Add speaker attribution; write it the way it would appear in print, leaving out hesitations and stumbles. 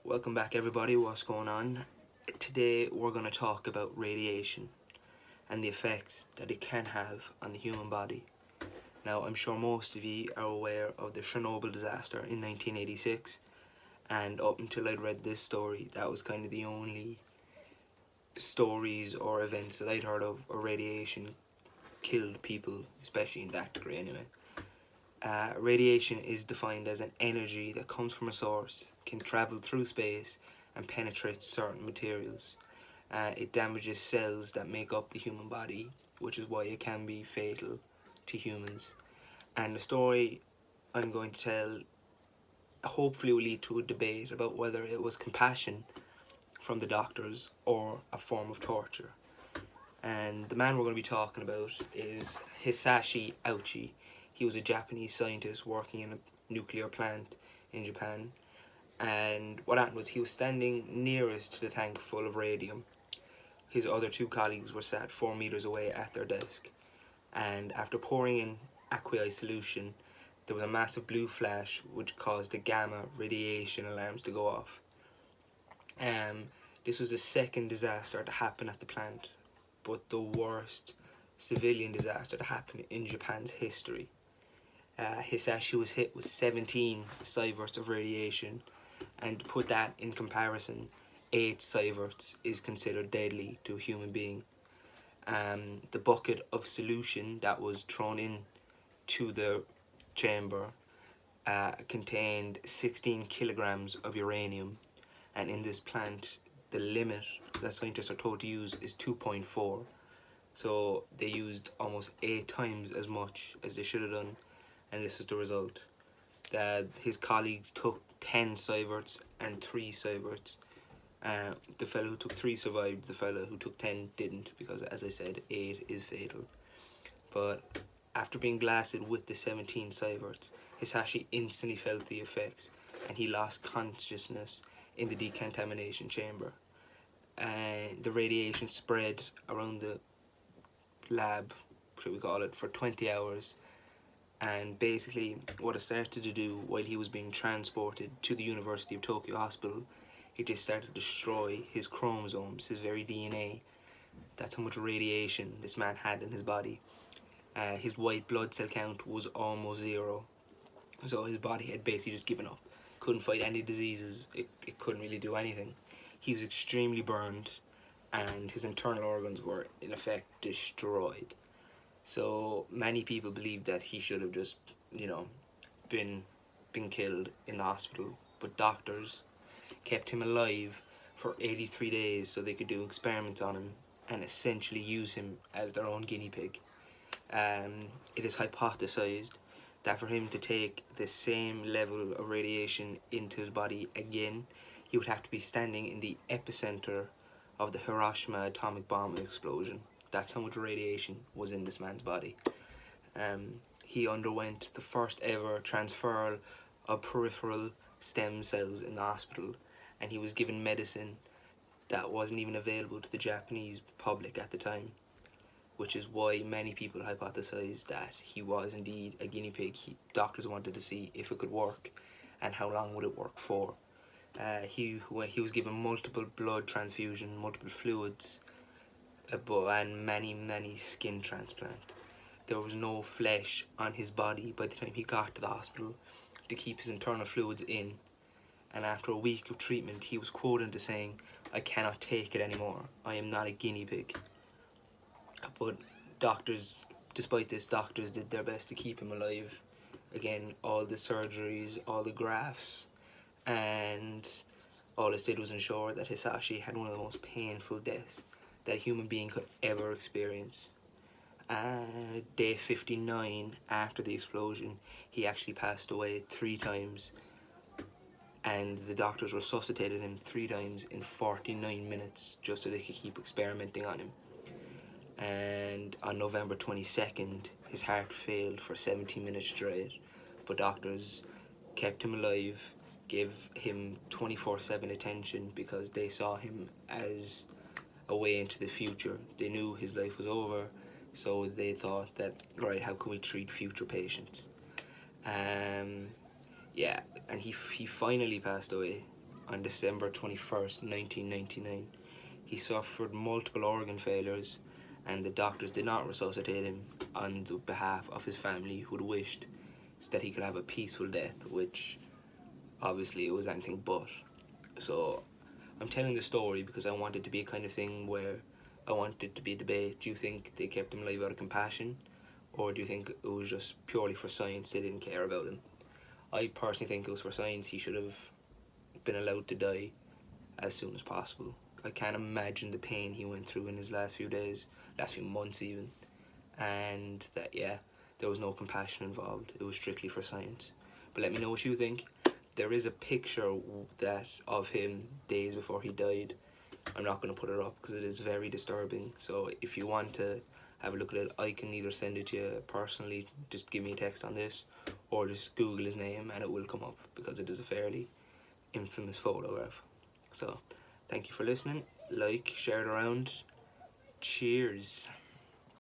Speaker 1: Welcome back everybody, what's going on? Today we're going to talk about radiation and the effects that it can have on the human body. Now I'm sure most of you are aware of the Chernobyl disaster in 1986, and up until I'd read this story that was kind of the only stories or events that I'd heard of where radiation killed people, especially in that degree anyway. Radiation is defined as an energy that comes from a source, can travel through space and penetrate certain materials. It damages cells that make up the human body, which is why it can be fatal to humans. And the story I'm going to tell hopefully will lead to a debate about whether it was compassion from the doctors or a form of torture. And the man we're going to be talking about is Hisashi Ouchi. He was a Japanese scientist working in a nuclear plant in Japan, and what happened was he was standing nearest to the tank full of radium. His other two colleagues were sat 4 meters away at their desk, and after pouring in aqueous solution, there was a massive blue flash which caused the gamma radiation alarms to go off. This was the second disaster to happen at the plant, but the worst civilian disaster to happen in Japan's history. Hisashi was hit with 17 sieverts of radiation, and to put that in comparison, 8 sieverts is considered deadly to a human being. The bucket of solution that was thrown in to the chamber contained 16 kilograms of uranium, and in this plant the limit that scientists are told to use is 2.4, so they used almost 8 times as much as they should have done, and this is the result. His colleagues took 10 sieverts and 3 sieverts. The fellow who took 3 survived, the fellow who took 10 didn't, because as I said, 8 is fatal. But after being blasted with the 17 sieverts, Hisashi instantly felt the effects, and he lost consciousness in the decontamination chamber. And the radiation spread around the lab, should we call it, for 20 hours. And basically what it started to do while he was being transported to the University of Tokyo Hospital, it just started to destroy his chromosomes, his very DNA. That's how much radiation this man had in his body. His white blood cell count was almost 0, so his body had basically just given up. Couldn't fight any diseases, it couldn't really do anything. He was extremely burned, and his internal organs were in effect destroyed. So many people believe that he should have just, been killed in the hospital. But doctors kept him alive for 83 days so they could do experiments on him and essentially use him as their own guinea pig. It is hypothesized that for him to take the same level of radiation into his body again, he would have to be standing in the epicenter of the Hiroshima atomic bomb explosion. That's how much radiation was in this man's body. He underwent the first ever transfer of peripheral stem cells in the hospital, and he was given medicine that wasn't even available to the Japanese public at the time, which is why many people hypothesize that he was indeed a guinea pig. Doctors wanted to see if it could work and how long would it work for. He was given multiple blood transfusion, multiple fluids, and many skin transplant. There was no flesh on his body by the time he got to the hospital to keep his internal fluids in, and after a week of treatment he was quoted as saying, "I cannot take it anymore, I am not a guinea pig." But despite this, doctors did their best to keep him alive. Again, all the surgeries, all the grafts, and all this did was ensure that Hisashi had one of the most painful deaths that a human being could ever experience. Day 59 after the explosion, he actually passed away 3 times, and the doctors resuscitated him 3 times in 49 minutes just so they could keep experimenting on him. And on November 22nd, his heart failed for 17 minutes straight, but doctors kept him alive, gave him 24/7 attention because they saw him as a way into the future. They knew his life was over, so they thought that, right, how can we treat future patients? And he finally passed away on December 21st, 1999. He suffered multiple organ failures, and the doctors did not resuscitate him on the behalf of his family, who had wished that he could have a peaceful death, which obviously it was anything but. So I'm telling the story because I want it to be a kind of thing where I want it to be a debate. Do you think they kept him alive out of compassion, or do you think it was just purely for science, they didn't care about him? I personally think it was for science. He should have been allowed to die as soon as possible. I can't imagine the pain he went through in his last few days, last few months even, and that, yeah, there was no compassion involved. It was strictly for science. But let me know what you think. There is a picture that of him days before he died. I'm not going to put it up because it is very disturbing. So if you want to have a look at it, I can either send it to you personally, just give me a text on this, or just Google his name and it will come up, because it is a fairly infamous photograph. So thank you for listening. Like, share it around. Cheers.